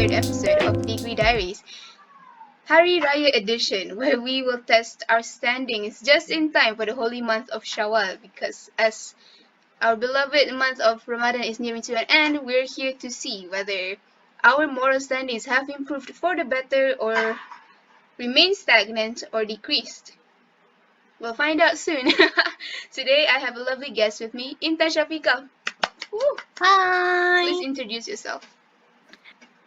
third episode of Diaries, Hari Raya edition, where we will test our standings just in time for the holy month of Shawwal. Because as our beloved month of Ramadan is nearing to an end, we're here to see whether our moral standings have improved for the better or remain stagnant or decreased. We'll find out soon. Today I have a lovely guest with me, Intan Shafika. Woo! Hi. Please introduce yourself.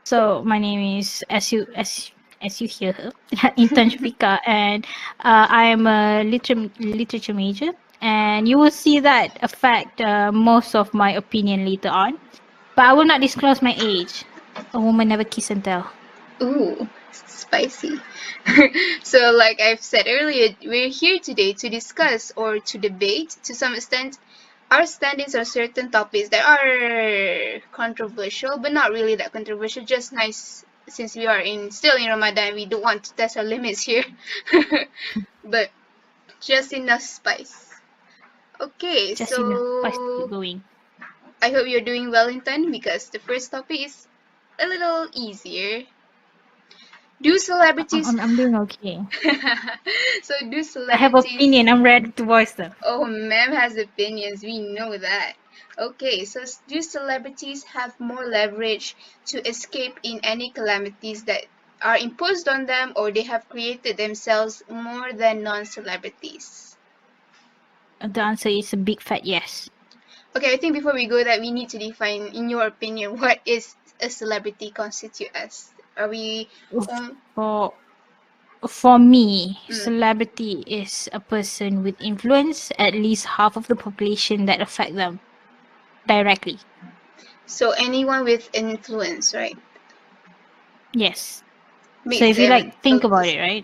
So my name is as you hear, Intan Shafika, and I am a literature major, and you will see that affect most of my opinion later on. But I will not disclose my age. A woman never kiss and tell. Ooh, spicy. So, like I've said earlier, we're here today to discuss or to debate, to some extent, our standings on certain topics that are controversial, but not really that controversial. Just nice, since we are still in Ramadan, we don't want to test our limits here, but just enough spice. Okay, Just enough spice to so keep going. I hope you're doing well, Intan, because the first topic is a little easier. Do celebrities I'm doing okay. So do I have celebrities opinion. I'm ready to voice them. Oh, ma'am has opinions, we know that. Okay, so do celebrities have more leverage to escape in any calamities that are imposed on them, or they have created themselves more than non-celebrities? The answer is a big fat yes. Okay, I think before we go that we need to define, in your opinion, what is a celebrity constitute as? Are we For me, celebrity is a person with influence, at least half of the population that affect them directly. so anyone with influence, right? Yes. So Makes if you them think about it, right?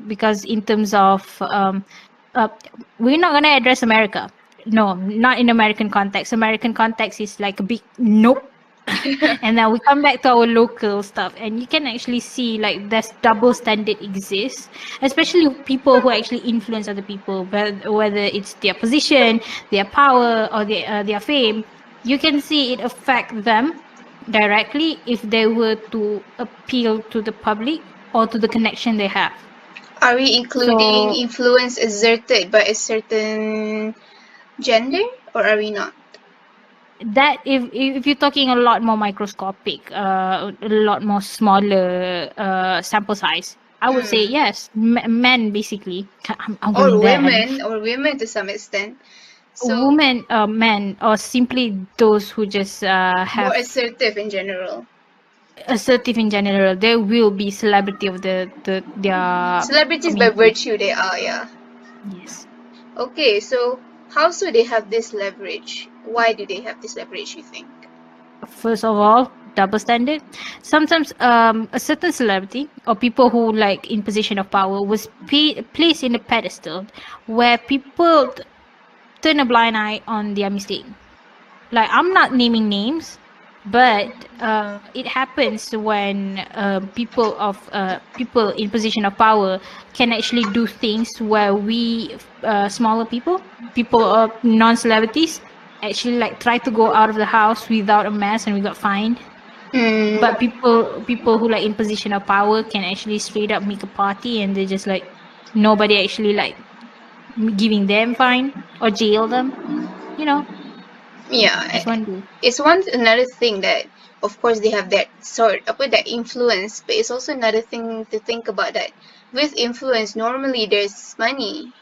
Because in terms of we're not gonna address America. No, not in American context. American context is like a big nope. And then we come back to our local stuff, and you can actually see like there's double standard exists, especially people who actually influence other people, whether it's their position, their power, or their fame. You can see it affect them directly if they were to appeal to the public or to the connection they have. Are we including So influence exerted by a certain gender, or are we not? that if you're talking a lot more microscopic, a lot more smaller sample size, I would say yes, men basically. I'm going there, honey. Or women to some extent. So Women, men, or simply those who just more have assertive in general. assertive in general. They will be celebrity of their Celebrities by community. virtue they are, yeah. Yes. Okay, so how so they have this leverage? Why do they have this leverage, you think? First of all, double standard. Sometimes a certain celebrity or people who like in position of power was placed in a pedestal where people turn a blind eye on their mistake. Like, I'm not naming names, but it happens when people in position of power can actually do things where we smaller people of non-celebrities actually like try to go out of the house without a mask and without fine. But people who like in position of power can actually straight up make a party and they just like nobody actually like giving them fine or jail them. You know, Yeah, just one day. it's another thing that, of course, they have that that influence, but it's also another thing to think about that with influence, normally there's money.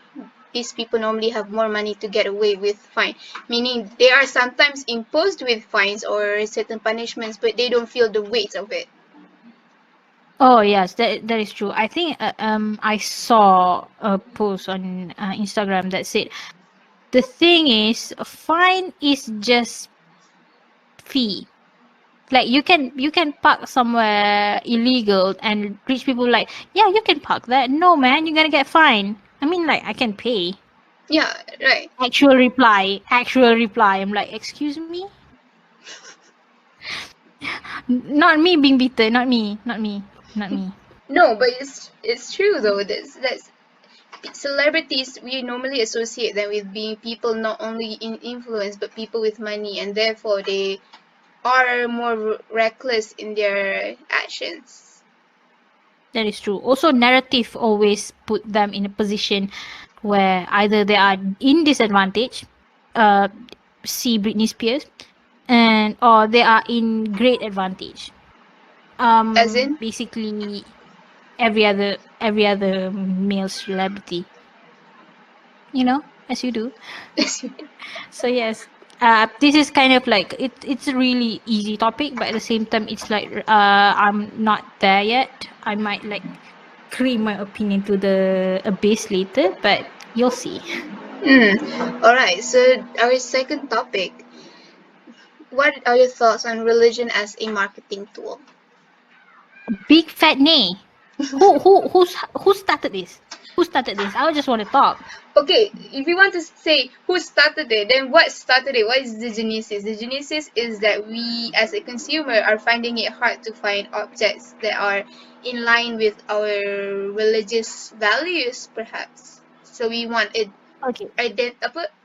These people normally have more money to get away with fine, meaning they are sometimes imposed with fines or certain punishments, but they don't feel the weight of it. Oh yes, that is true. I think I saw a post on Instagram that said the thing is a fine is just fee. Like you can park somewhere illegal and rich people like, yeah, you can park that. No man, you're gonna get fined. I mean, like, I can pay. Yeah, right. Actual reply. I'm like, excuse me? Not me being bitter, not me. No, but it's true though. That's celebrities, we normally associate them with being people not only in influence but people with money, and therefore they are more reckless in their actions. That is true. Also, narrative always put them in a position where either they are in disadvantage, uh, see Britney Spears, and or they are in great advantage. As in, Basically every other male celebrity, as you do. So yes, this is kind of like it's a really easy topic, but at the same time, it's like I'm not there yet. I might like create my opinion to the abyss later, but you'll see. Alright, so our second topic. What are your thoughts on religion as a marketing tool? Big fat nay. Who started this? Who started this? I just want to talk. Okay, if you want to say who started it, then what started it? What is the genesis? The genesis is that we, as a consumer, are finding it hard to find objects that are in line with our religious values, perhaps. So we want it Okay.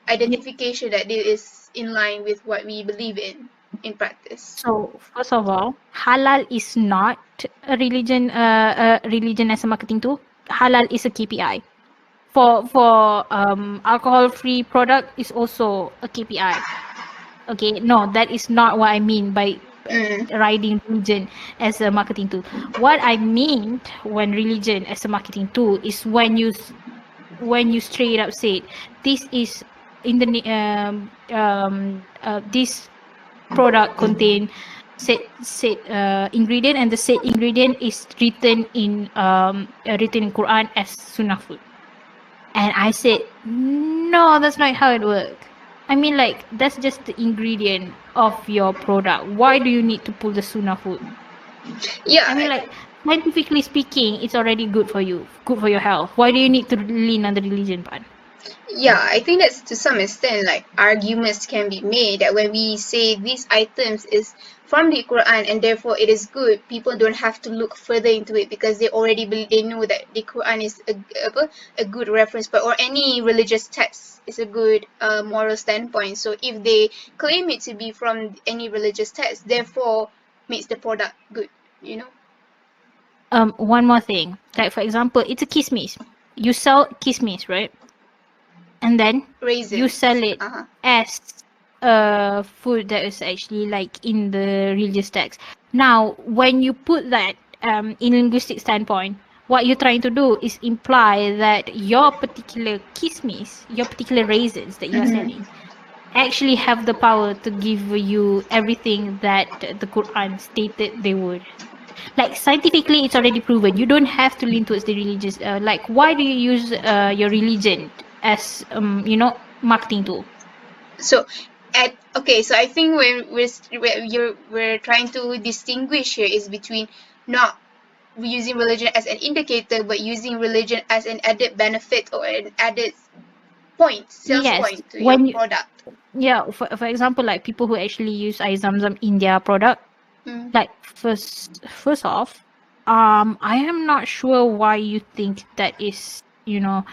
identification that it is in line with what we believe in practice. So first of all, halal is not a religion. A religion as a marketing tool. Halal is a KPI. For alcohol-free product is also a KPI. Okay, no, that is not what I mean by riding religion as a marketing tool. What I mean when religion as a marketing tool is when you straight up say this is in the this product contain said ingredient, and the said ingredient is written in Quran as sunnah food. And I said, no, that's not how it works. I mean, like, that's just the ingredient of your product. Why do you need to pull the sunnah food? Yeah, I mean, like, scientifically speaking, it's already good for you, good for your health. Why do you need to lean on the religion part? yeah, I think that's to some extent like arguments can be made that when we say these items is from the Quran and therefore it is good, people don't have to look further into it because they already they know that the Quran is a good reference point, or any religious text is a good moral standpoint. So if they claim it to be from any religious text, therefore makes the product good, you know. One more thing, like for example, it's a kismis. You sell kismis, right? And then Raisins. you sell it as a food that is actually like in the religious text. Now, when you put that in linguistic standpoint, what you're trying to do is imply that your particular kismis, your particular raisins that you're selling, actually have the power to give you everything that the Quran stated they would. Like scientifically, it's already proven. You don't have to lean towards the religious. Like, why do you use your religion as marketing tool? So so I think we're trying to distinguish here is between not using religion as an indicator but using religion as an added benefit or an added sales Yes, point to your product. For example, like people who actually use Air Zamzam in their product, like first off, I am not sure why you think that is, in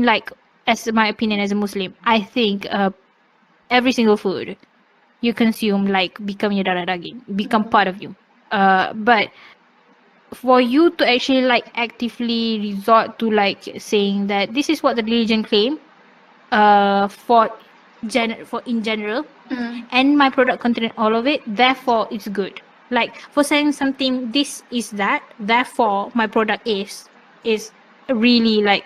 like, as my opinion as a Muslim, I think every single food you consume like become your darah daging, become part of you. But for you to actually like actively resort to like saying that this is what the religion claim, for in general, and my product contain all of it, therefore it's good. Like for saying something, this is that, therefore my product is really like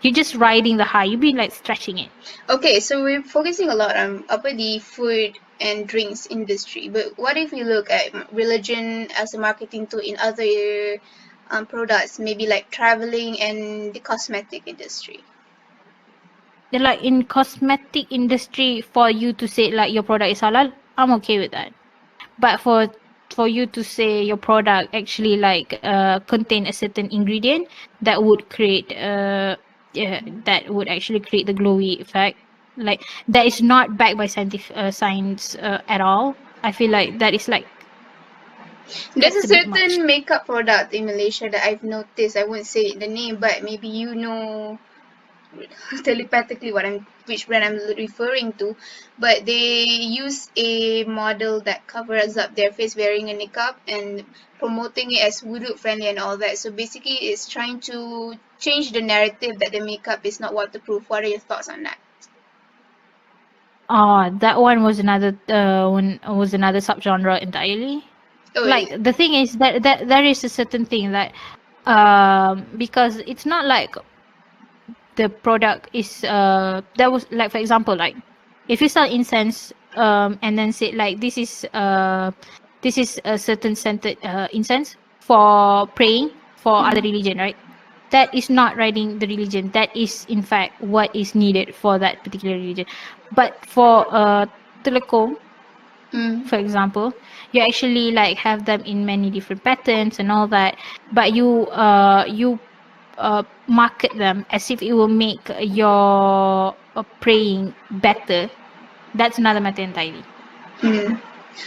you're just riding the high. You've been like stretching it. Okay, so we're focusing a lot on the food and drinks industry, but what if we look at religion as a marketing tool in other products, maybe like traveling and the cosmetic industry? Then like in cosmetic industry, for you to say like your product is halal, I'm okay with that. But for you to say your product actually like contain a certain ingredient that would create that would actually create the glowy effect, like that is not backed by scientific science at all. I feel like that is like There's a that's a bit much. certain makeup product in Malaysia that I've noticed. I won't say the name, but maybe you know telepathically which brand I'm referring to, but they use a model that covers up their face wearing a niqab and promoting it as wudu friendly and all that. So basically, it's trying to change the narrative that the makeup is not waterproof. What are your thoughts on that? That one was another subgenre entirely. Oh, Like the thing is that there is a certain thing that because it's not like the product is that was like, for example, like if you sell incense and then say like this is a certain scented incense for praying for other religion, right? That is not writing the religion. That is in fact what is needed for that particular religion. But for telecom, for example, you actually like have them in many different patterns and all that, but you market them as if it will make your praying better. That's another matter entirely.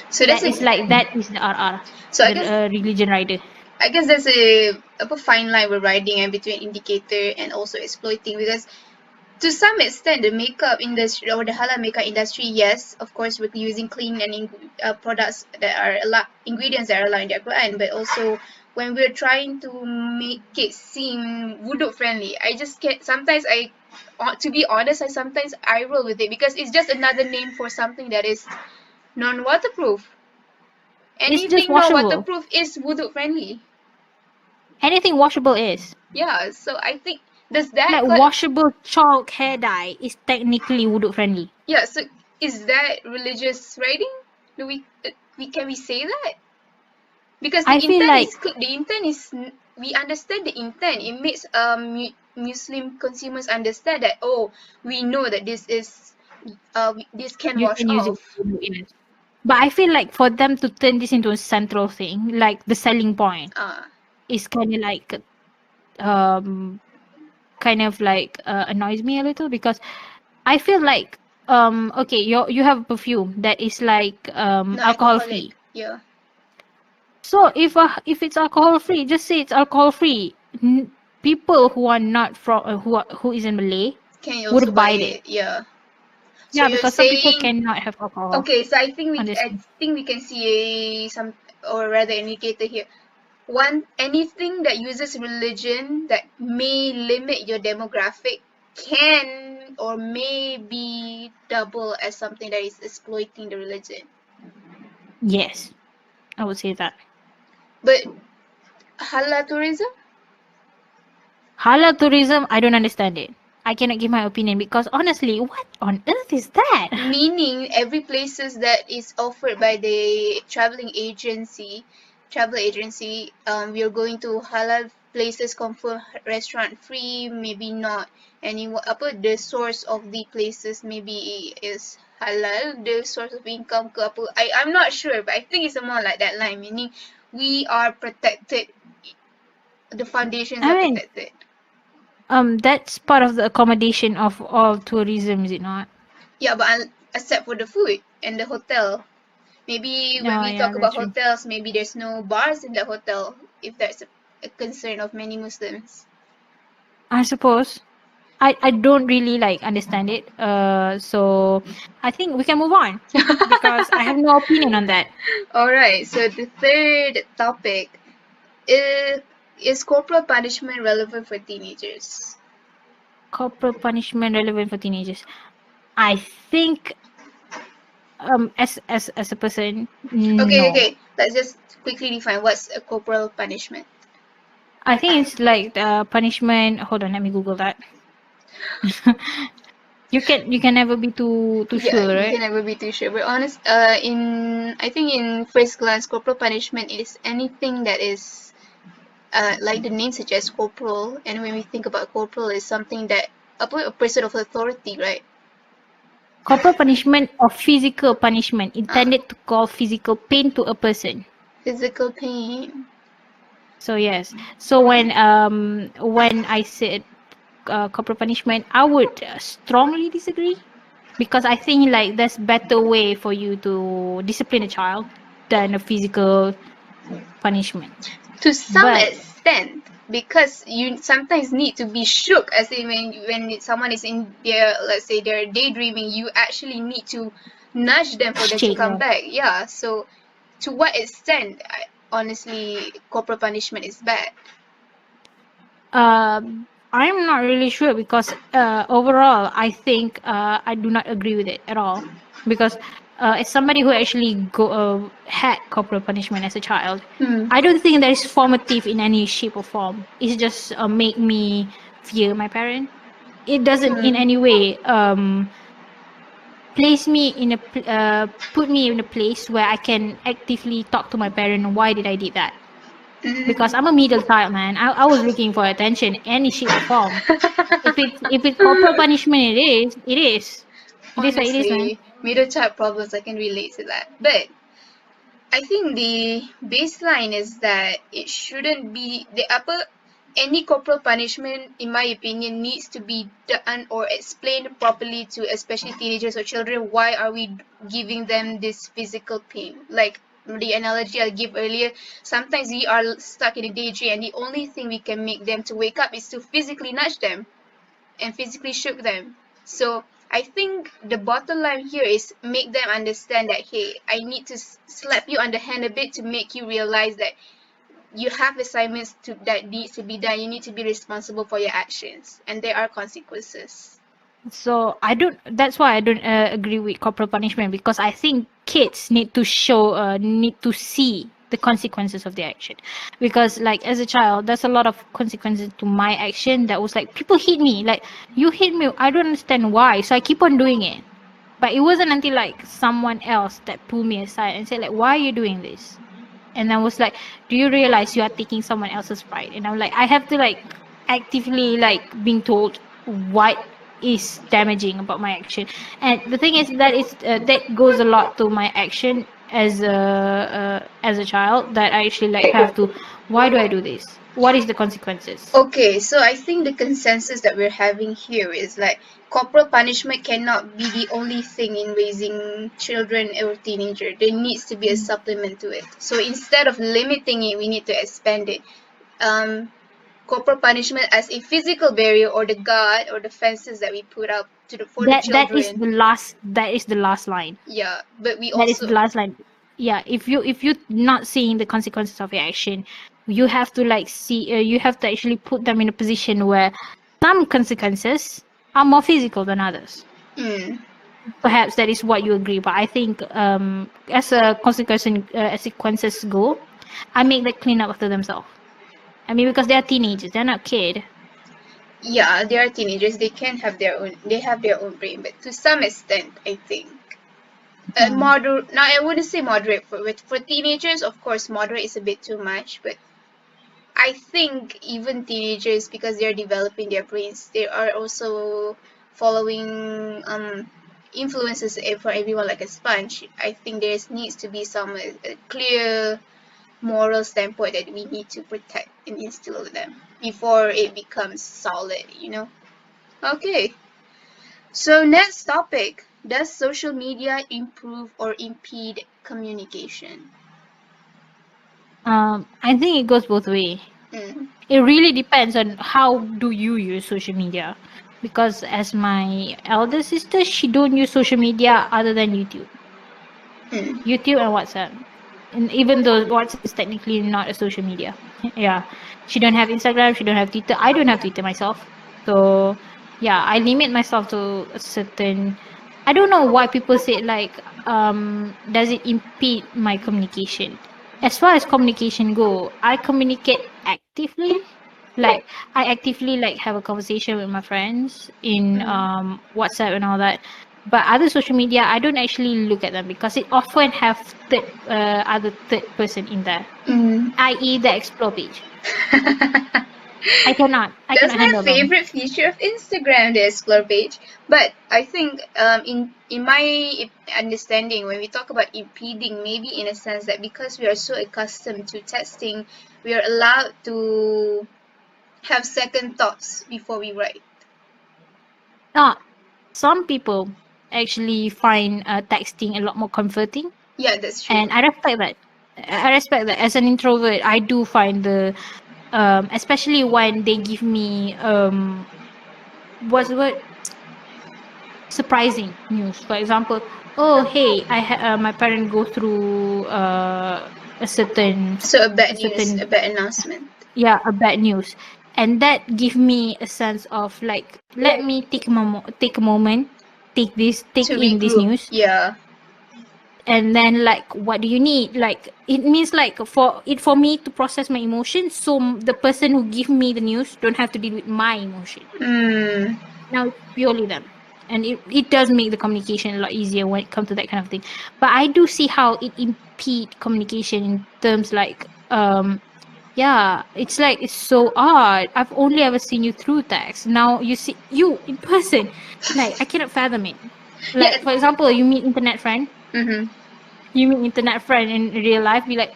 So that's that is the RR, So I the guess religion rider. I guess there's a fine line we're riding in between indicator and also exploiting, because to some extent the makeup industry or the halal makeup industry, yes, of course we're using clean and products that are ingredients that are allowed in their Quran, but also when we're trying to make it seem wudu friendly, I just can't. Sometimes to be honest, I sometimes I roll with it because it's just another name for something that is non-waterproof. It's just Anything washable. non-waterproof is wudu friendly. Anything washable is. Yeah, so I think does that Like washable chalk hair dye is technically wudu friendly. Yeah, so is that religious writing? Do can we say that? Because the I feel like intent is we understand the intent. It makes Muslim consumers understand that, oh, we know that this is this can you wash can use it off. for wudu, yes. But I feel like for them to turn this into a central thing, like the selling point, is kind of like annoys me a little, because I feel like okay, you have a perfume that is like not alcohol free. Yeah. So if it's alcohol free, just say it's alcohol free. People who are not from who isn't Malay Can you would also buy buy it. it? Yeah. So Yeah, you're because some people saying cannot have alcohol. okay, so I think Understand? we can see some, or rather indicator here. Anything that uses religion that may limit your demographic can or may be double as something that is exploiting the religion. Yes, I would say that. But halal tourism? Halal tourism, I don't understand it. I cannot give my opinion because honestly, what on earth is that? Meaning every places that is offered by the travel agency, we are going to halal places, confirm restaurant free, maybe not. The source of the places maybe is halal, the source of income ke apa. I'm not sure, but I think it's more like that line, meaning we are protected, the foundations are protected. That's part of the accommodation of all tourism, is it not? Yeah, but except for the food and the hotel. Maybe when we talk about hotels, maybe there's no bars in the hotel, if that's a concern of many Muslims. I suppose. I don't really like understand it. So I think we can move on because I have no opinion on that. Alright, so the third topic is corporal punishment relevant for teenagers? Corporal punishment relevant for teenagers. I think as a person, no. Okay. Let's just quickly define what's a corporal punishment. I think it's like punishment. Hold on, let me Google that. You can never be too sure, right? You can never be too sure. But honest, I think in first glance, corporal punishment is anything that is like the name suggests, corporal. And when we think about corporal, is something that a person of authority, right? Corporal punishment or physical punishment intended to cause physical pain to a person. Physical pain. So yes. So when I said corporal punishment, I would strongly disagree, because I think like there's better way for you to discipline a child than a physical punishment. To some extent, because you sometimes need to be shook, as in when someone is in their, let's say, they're daydreaming, you actually need to nudge them for them to Shake come them. back. Yeah, so to what extent, honestly, corporal punishment is bad? I'm not really sure because overall, I think I do not agree with it at all. Because as somebody who actually had corporal punishment as a child, Hmm. I don't think that is formative in any shape or form. It's just make me fear my parent. It doesn't in Hmm. any way place me in a put me in a place where I can actively talk to my parent. Why did I did that? Because I'm a middle child, man. I was looking for attention, any shape or form. If it's corporal punishment, it is what it is, man. Honestly, middle child problems, I can relate to that. But I think the baseline is that it shouldn't be the upper. Any corporal punishment, in my opinion, needs to be done or explained properly to especially teenagers or children. Why are we giving them this physical pain? Like the analogy I gave earlier, sometimes we are stuck in a daydream and the only thing we can make them to wake up is to physically nudge them and physically shook them. So I think the bottom line here is make them understand that, hey, I need to slap you on the hand a bit to make you realize that you have assignments that needs to be done. You need to be responsible for your actions, and there are consequences. So I don't. That's why I don't agree with corporal punishment because I think kids need to see the consequences of their action. Because like as a child, there's a lot of consequences to my action that was like people hit me, like you hit me. I don't understand why, so I keep on doing it. But it wasn't until like someone else that pulled me aside and said like, "Why are you doing this?" And I was like, "Do you realize you are taking someone else's pride?" And I'm like, I have to like actively like being told what is damaging about my action. And the thing is that goes a lot to my action as a child, that I actually like have to, why do I do this? What is the consequences? Okay, so I think the consensus that we're having here is like corporal punishment cannot be the only thing in raising children or teenager. There needs to be a supplement to it. So instead of limiting it, we need to expand it. Um, Corporal punishment as a physical barrier or the guard or the fences that we put up for the children. That is the last line. Yeah, but we That is also the last line. Yeah, if you not seeing the consequences of your action, you have to like see you have to actually put them in a position where some consequences are more physical than others. mm, Perhaps that is what you agree, but I think as a consequences go, I make that clean up after themselves. I mean, because they are teenagers, they're not kid. yeah, they are teenagers. They have their own brain, but to some extent, I think. Hmm. Moderate. Now, I wouldn't say moderate for teenagers. Of course, moderate is a bit too much, but I think even teenagers, because they're developing their brains, they are also following influences for everyone like a sponge. I think there needs to be some clear moral standpoint that we need to protect and instill in them before it becomes solid. Okay, so next topic. Does social media improve or impede communication? I think it goes both way. Mm. It really depends on how do you use social media. Because as my elder sister, she don't use social media other than YouTube. Mm. YouTube and WhatsApp. And even though WhatsApp is technically not a social media. Yeah. She don't have Instagram, she don't have Twitter. I don't have Twitter myself. So yeah, I limit myself to a certain, I don't know why people say like does it impede my communication? As far as communication go, I communicate actively. Like I actively like have a conversation with my friends in Mm. WhatsApp and all that. But other social media, I don't actually look at them because it often have third person in there, Mm. i.e. the explore page. I That's cannot my handle them. favorite feature of Instagram, the explore page. But I think in my understanding, when we talk about impeding, maybe in a sense that because we are so accustomed to texting, we are allowed to have second thoughts before we write. Ah, some people actually find texting a lot more comforting, Yeah, that's true. and I respect that. I respect that. As an introvert, I do find the especially when they give me what's the word, surprising news. For example, oh hey, my parent go through a certain So a bad a news, certain a bad announcement. yeah, a bad news, and that give me a sense of like, let me take a moment, take To in this regroup, news, yeah. and then like, what do you need? Like, it means like for me to process my emotions, so the person who give me the news don't have to deal with my emotion. Now it's purely them, and it does make the communication a lot easier when it comes to that kind of thing. But I do see how it impede communication in terms like yeah, it's like, it's so odd. I've only ever seen you through text. Now you see you in person. Like, I cannot fathom it. Yeah. Like, for example, you meet internet friend, Mm-hmm. in real life, be like,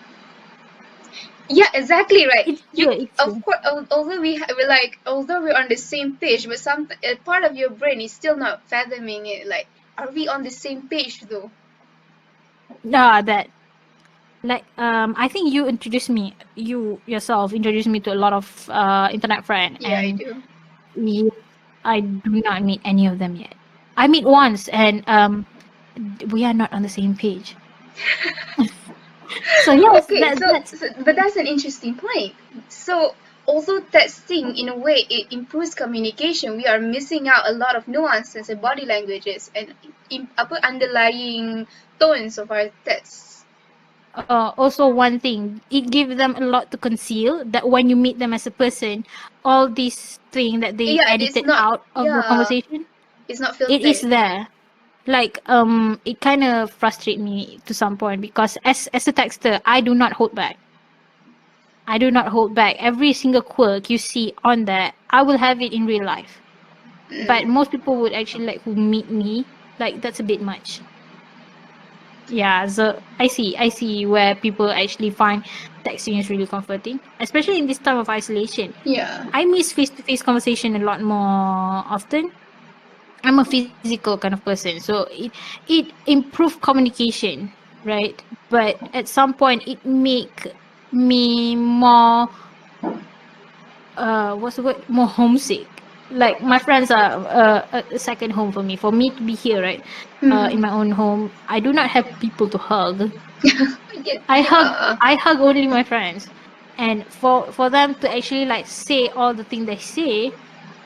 Yeah, exactly right. it's You, here, it's of here. course, although we're like, although we're on the same page, but some a part of your brain is still not fathoming it. Like, are we on the same page though? That like I think you yourself introduced me to a lot of internet friend, Yeah, I and do. I do not meet any of them yet. I meet once, and we are not on the same page. So yes, Okay, but that's an interesting point. So although texting in a way it improves communication, we are missing out a lot of nuances and body languages and underlying tones of our texts. also one thing, it gives them a lot to conceal, that when you meet them as a person, all these thing that they Yeah, it's edited not. out of the Yeah, conversation, it's not it is filtered. there. Like it kind of frustrate me to some point, because as a texter, I do not hold back. Every single quirk you see on there, I will have it in real life. But Mm. most people would actually, like, who meet me, like, that's a bit much. Yeah, so I see where people actually find texting is really comforting, especially in this time of isolation. Yeah. I miss face-to-face conversation a lot more often. I'm a physical kind of person, so it improve communication, right? But at some point, it make me more what's the word, more homesick. Like, my friends are a second home for me. For me to be here, right, in Mm-hmm. my own home, I do not have people to hug. Yeah. I hug only my friends, and for them to actually like say all the things they say,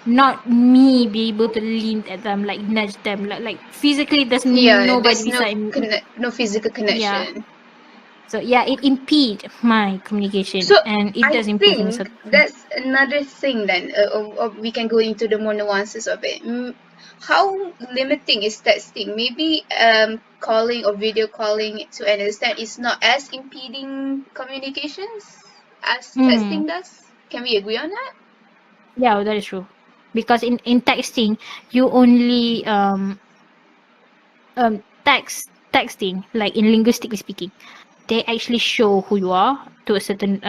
not me be able to lean at them, like nudge them, like physically there's Yeah, nobody there's no beside me. no physical Yeah, connection. so yeah, it impede my communication, So and it I does improve in a think certain way. that's another thing then. We can go into the more nuances of it. How limiting is texting? Maybe calling or video calling to an extent is not as impeding communications as Mm, texting does. Can we agree on that? yeah, that is true, because in texting, you only texting, like, in linguistically speaking, they actually show who you are to a certain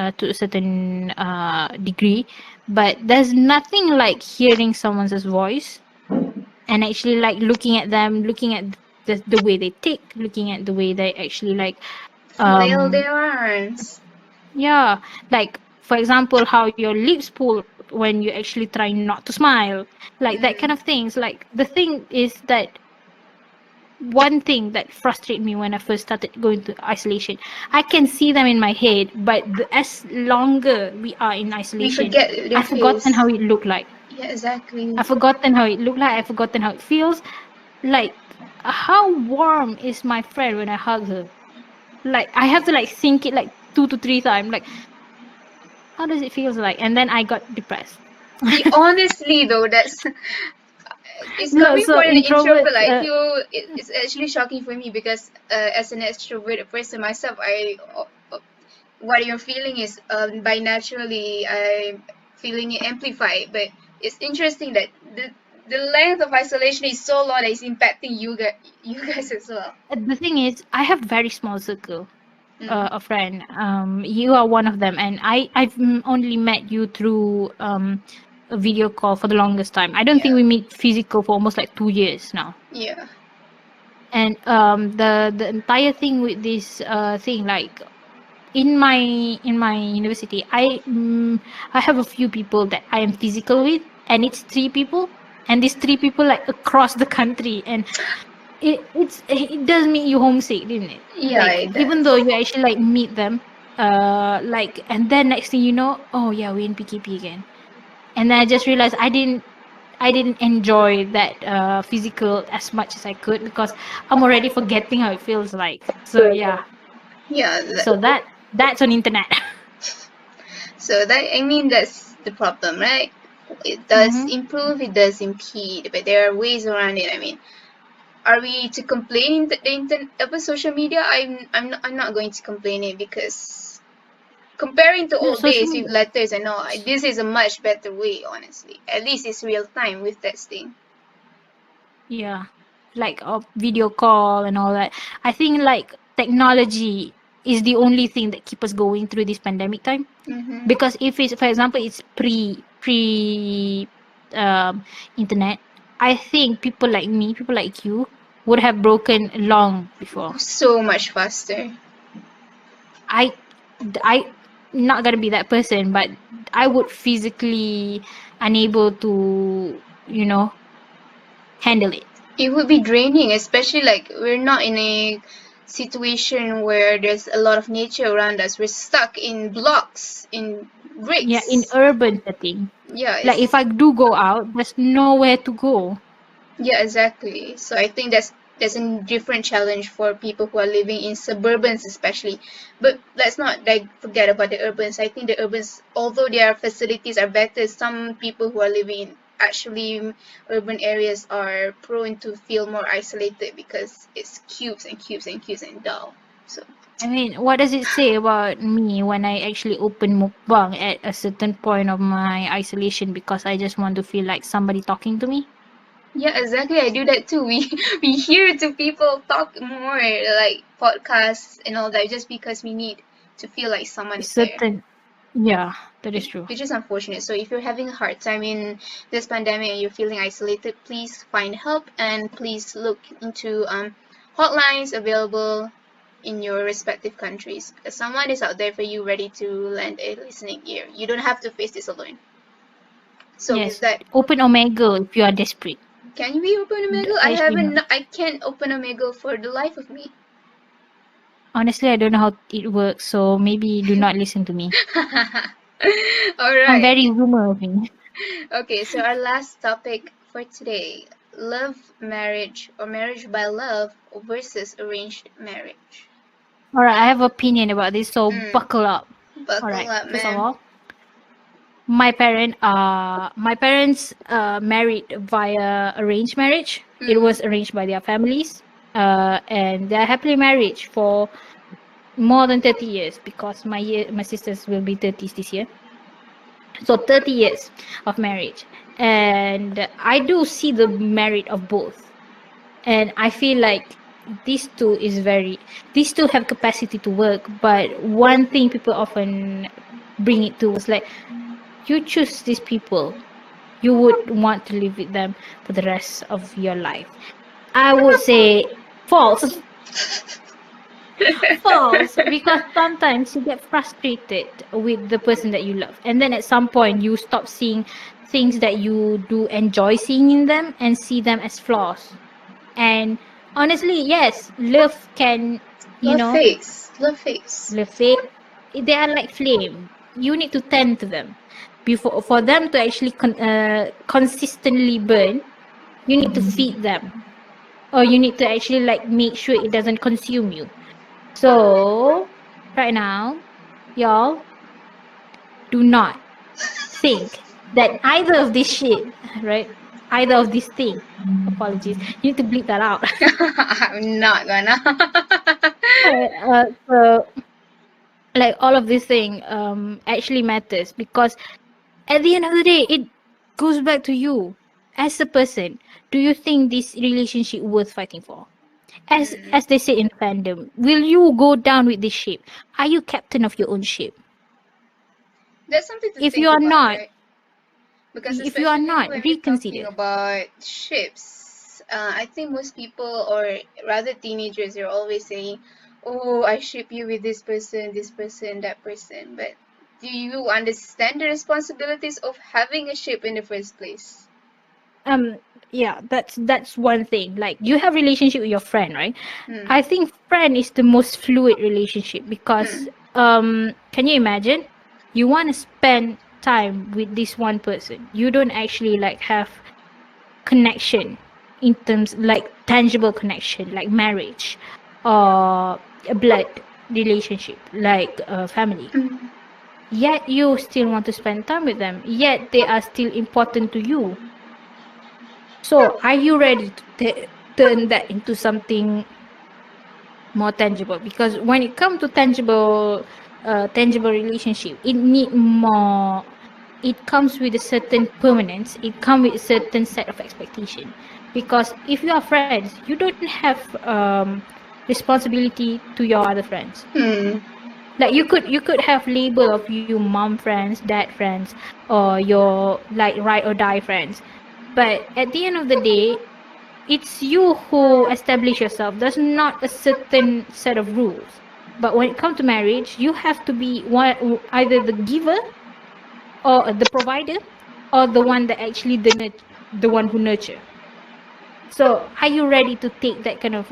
degree, but there's nothing like hearing someone's voice, and actually like looking at them, looking at the way they tick, looking at the way they actually like Flail um their arms. yeah, like, for example, how your lips pull when you actually try not to smile, like that kind of Mm. things. Like, the thing is that one thing that frustrated me when I first started going to isolation, I can see them in my head, but as longer we are in We isolation, forget their I've forgotten face. how it looked like. Yeah, exactly. I've forgotten how it looked like. I've forgotten how it feels. Like, how warm is my friend when I hug her? Like, I have to like think it like 2 to 3 times. Like, how does it feels like? And then I got depressed. Honestly, though, that's it's No, coming so from an introvert. introverts. I feel it's actually shocking for me because as an extroverted person myself, what you're feeling is by naturally I'm feeling it amplified. But it's interesting that the length of isolation is so long that it's impacting you guys as well. The thing is, I have very small circle. Mm. A friend. You are one of them, and I've only met you through a video call for the longest time. I don't think Yeah, we meet physical for almost like 2 years now. yeah. And the entire thing with this thing, like, in my university, I have a few people that I am physical with, and it's 3 people, and these 3 people like across the country, and it does make you homesick, didn't it? Yeah, Like it even though does. you actually like meet them, like, and then next thing you know, oh yeah, we're in PKP again, and then I just realized I didn't enjoy that physical as much as I could because I'm already forgetting how it feels like. So yeah, Yeah, so that's on internet. so that, I mean, that's the problem, right? It does Mm-hmm. improve, it does impede, but there are ways around it. I mean, are we to complain the internet about social media? I'm not going to complain it, because comparing to No, old social days with media. letters and all, this is a much better way, honestly. At least it's real time with testing. Yeah, like video call and all that. I think like technology is the only thing that keep us going through this pandemic time. Mm-hmm. Because if it's, for example, it's pre internet, I think people like me, people like you, would have broken long before. So much faster. I not gonna be that person, but I would physically unable to, handle it. It would be draining, especially like we're not in a situation where there's a lot of nature around us. We're stuck in blocks, in Yeah, in bricks. urban setting. Yeah, Like if I do go out, there's nowhere to go. yeah, exactly. So I think that's a different challenge for people who are living in suburbans, especially. But let's not like forget about the urbans. I think the urbans, although their facilities are better, some people who are living in actually urban areas are prone to feel more isolated because it's cubes and cubes and cubes and dull. So I mean, what does it say about me when I actually open mukbang at a certain point of my isolation because I just want to feel like somebody talking to me? yeah, exactly. I do that too. We hear to people talk more, like podcasts and all that, just because we need to feel like someone is there, Certain, yeah, that is true. which is unfortunate. So if you're having a hard time in this pandemic and you're feeling isolated, please find help, and please look into hotlines available in your respective countries, because someone is out there for you, ready to lend a listening ear. You don't have to face this alone. So with Yes, that, open Omegle if you are desperate. can we open Omegle? I Actually, no. haven't. I can't open Omegle for the life of me. Honestly, I don't know how it works, so maybe do not listen to me. All I'm right. very rumor of me. Okay, so our last topic for today: love marriage, or marriage by love versus arranged marriage. All right, I have opinion about this, so Mm, buckle up. All buckle right, up, first of man. all, my parents married via arranged marriage. It Mm, was arranged by their families, and they're happily married for more than 30 years because my sisters will be 30s this year. So 30 years of marriage, and I do see the merit of both, and I feel like these two have capacity to work. But one thing people often bring it to was like, you choose these people, you would want to live with them for the rest of your life. I would say false. False, because sometimes you get frustrated with the person that you love, and then at some point you stop seeing things that you do enjoy seeing in them and see them as flaws. And honestly, yes, love can, you love know, face, love face. love it. They are like flame. You need to tend to them before for them to actually consistently burn. You need to feed them, or you need to actually like make sure it doesn't consume you. So right now, y'all, do not think that either of this shit, right? Either of these thing. Apologies. You need to bleep that out. I'm not gonna. Alright, so like all of this thing actually matters because at the end of the day, it goes back to you as a person. Do you think this relationship worth fighting for? As they say in fandom, will you go down with this ship? Are you captain of your own ship? That's something to If you think are about, not, right? Because especially when we're talking reconsider. about ships, I think most people, or rather teenagers, are always saying, oh, I ship you with this person, that person. But do you understand the responsibilities of having a ship in the first place? Um, yeah, that's one thing. Like you have relationship with your friend, right? Hmm. I think friend is the most fluid relationship because Hmm. can you imagine you want to spend time with this one person. You don't actually like have connection in terms like tangible connection like marriage or a blood relationship like a family. Hmm. Yet you still want to spend time with them. Yet they are still important to you. So, are you ready to turn that into something more tangible? Because when it comes to tangible relationship, it need more. It comes with a certain permanence. It comes with a certain set of expectation. Because if you are friends, you don't have responsibility to your other friends. Hmm. Like you could have label of you mom friends, dad friends, or your like ride or die friends. But at the end of the day, it's you who establish yourself. There's not a certain set of rules. But when it comes to marriage, you have to be one, either the giver or the provider, or the one that actually the one who nurture. So, are you ready to take that kind of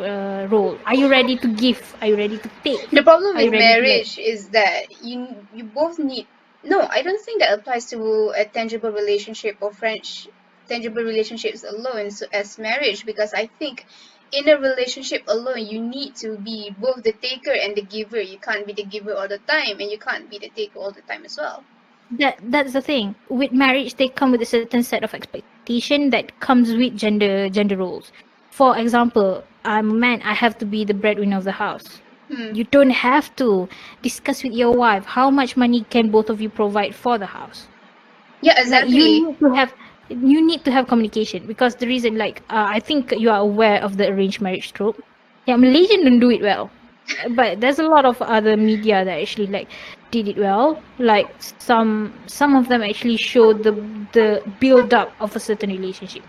role? Are you ready to give? Are you ready to take? The problem Are you with ready to like? marriage is that you both need. No, I don't think that applies to a tangible relationship or French tangible relationships alone. So as marriage, because I think in a relationship alone, you need to be both the taker and the giver. You can't be the giver all the time, and you can't be the taker all the time as well. That's the thing. With marriage, they come with a certain set of expectation that comes with gender roles. For example, I'm a man. I have to be the breadwinner of the house. Hmm. You don't have to discuss with your wife how much money can both of you provide for the house. Yeah, Like exactly. you need to have communication because the reason like I think you are aware of the arranged marriage trope. Yeah, Malaysian don't do it well, but there's a lot of other media that actually like did it well. Like some of them actually show the build up of a certain relationship.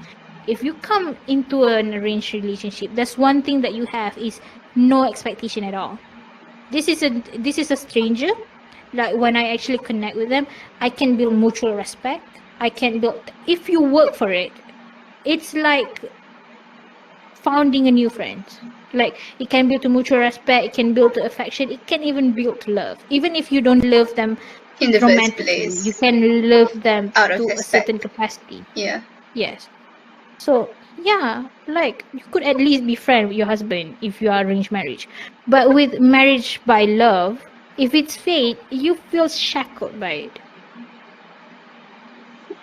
If you come into an arranged relationship, there's one thing that you have is no expectation at all. This is a stranger. Like when I actually connect with them, I can build mutual respect. I can build, if you work for it, it's like founding a new friend. Like it can build to mutual respect, it can build to affection, it can even build to love. Even if you don't love them In the first romantically, you place, can love them out of to a respect. certain capacity. Yeah. Yes. So yeah, like you could at least be friend with your husband if you are arranged marriage. But with marriage by love, if it's fate, you feel shackled by it.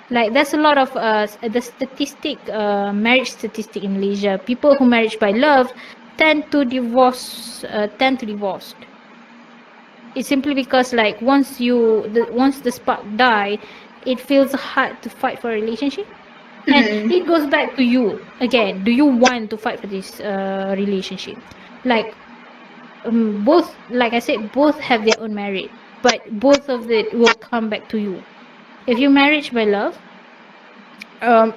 Like there's a lot of the statistic, marriage statistic in Malaysia. People who marriage by love tend to divorce. It's simply because like once the spark die, it feels hard to fight for a relationship. And Hmm. it goes back to you again. Do you want to fight for this relationship? Like both, like I said, both have their own merit, but both of it will come back to you. If you marriage by love,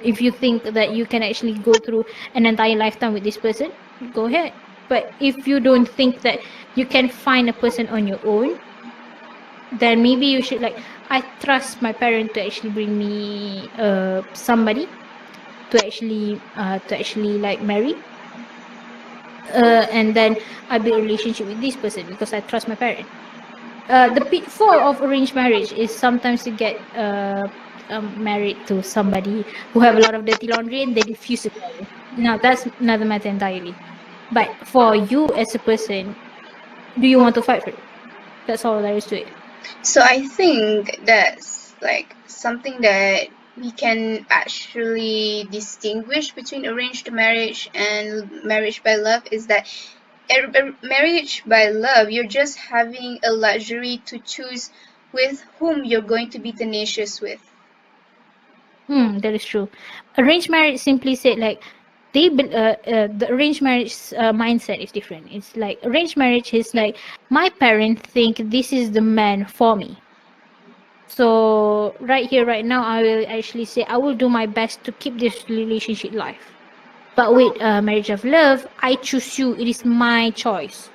if you think that you can actually go through an entire lifetime with this person, go ahead. But if you don't think that you can find a person on your own, then maybe you should like, I trust my parent to actually bring me somebody to actually like marry, and then I build a relationship with this person because I trust my parent. The pitfall of arranged marriage is sometimes you get married to somebody who have a lot of dirty laundry and they refuse to marry. Now that's another matter entirely. But for you as a person, do you want to fight for it? That's all there is to it. So I think that's like something that we can actually distinguish between arranged marriage and marriage by love is that marriage by love, you're just having a luxury to choose with whom you're going to be tenacious with. That is true. Arranged marriage simply said like the arranged marriage mindset is different. It's like arranged marriage is like my parents think this is the man for me. So right here, right now, I will actually say I will do my best to keep this relationship live. But with marriage of love, I choose you. It is my choice.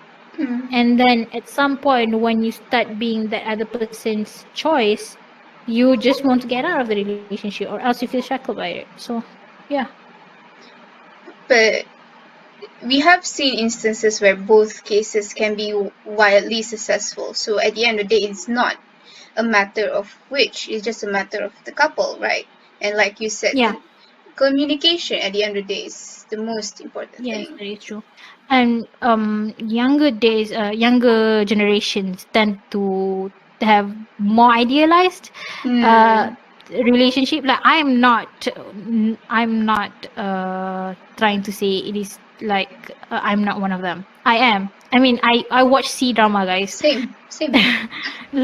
And then at some point, when you start being the other person's choice, you just want to get out of the relationship, or else you feel shackled by it. So, yeah. But we have seen instances where both cases can be wildly successful. So at the end of the day, it's not a matter of which, it's just a matter of the couple, right? And like you said, Yeah. communication at the end of the day is the most important Yes, thing. that is true. And younger generations tend to have more idealized uh Hmm. relationship. Like I'm not trying to say it is like I'm not one of them. I am. I mean, I watch C drama, guys. Same, same,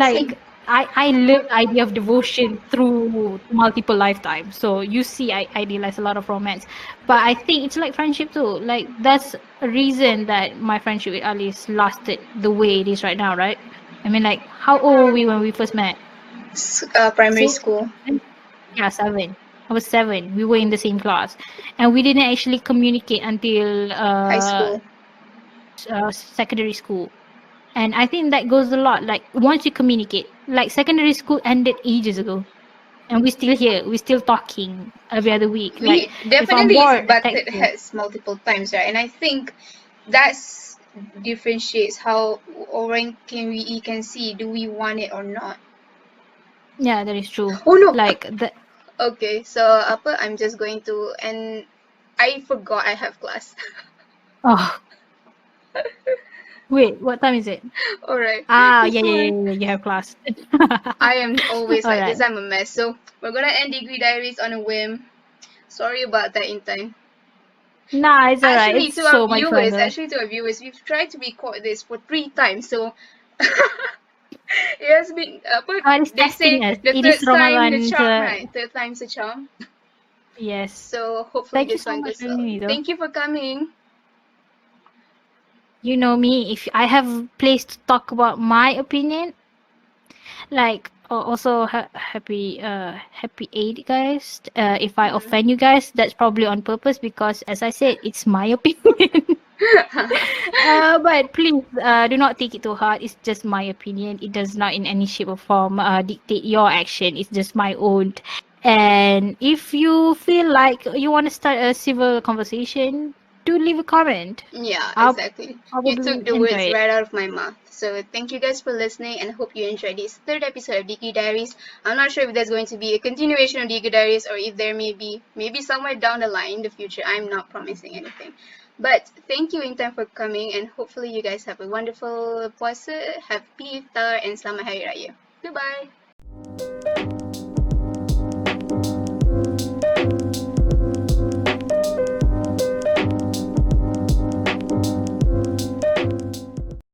same. Like I live the idea of devotion through multiple lifetimes. So you see, I idealize a lot of romance, but I think it's like friendship too. Like that's a reason that my friendship with Alice lasted the way it is right now, right? I mean, like how old were we when we first met? Primary Six? school, Yeah, 7. I was 7. We were in the same class, and we didn't actually communicate until high school. secondary school. And I think that goes a lot. Like once you communicate, like secondary school ended ages ago, and we're still here. We're still talking every other week. We Like if I'm definitely bored, I text butted you. heads multiple times, right? And I think that's differentiates how, or when can we can see do we want it or not. Yeah, that is true. Oh no. Like the Okay, so apa? I'm just going to, and I forgot I have class. oh wait, what time is it? All right, Ah, it's yeah, yeah, yeah, fine. yeah. You have class. I am always All like this. right. I'm a mess. So we're gonna end Degree Diaries on a whim. Sorry about that, in time. Nah, it's alright. Actually, It's to our so much fun viewers, though. we've tried to record this for 3 times. So it has been. But God is they testing say us. the It is third time the Ramadan. charm, right? Third time's the charm. Yes. So hopefully Thank you this so one much goes for well. having me though. Thank you for coming. You know me. If I have a place to talk about my opinion, like also happy Eid, guys. If I offend you guys, that's probably on purpose because, as I said, it's my opinion. But please, do not take it to heart. It's just my opinion. It does not in any shape or form dictate your action. It's just my own. And if you feel like you want to start a civil conversation, do leave a comment. Yeah, I'll exactly. You took probably the enjoy words it. right out of my mouth. So thank you guys for listening and hope you enjoyed this third episode of Dicky Diaries. I'm not sure if there's going to be a continuation of Dicky Diaries or if there may be maybe somewhere down the line in the future. I'm not promising anything. But thank you Intan for coming and hopefully you guys have a wonderful puasa, happy iftar and selamat hari raya. Goodbye.